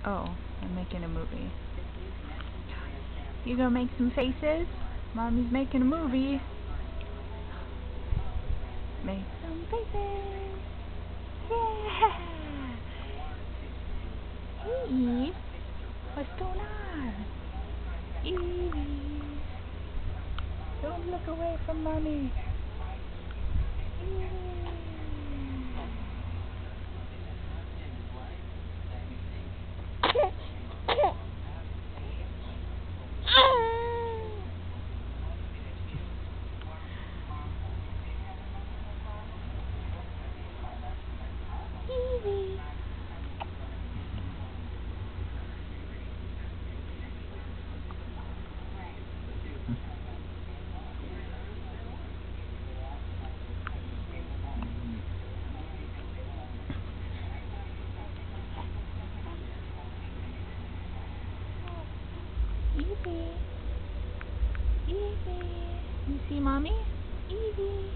Oh, I'm making a movie. You gonna make some faces? Mommy's making a movie. Make some faces. Yeah! Hey Eve, what's going on? Evie, don't look away from Mommy. Evie. Evie. Evie. You see Mommy? Evie.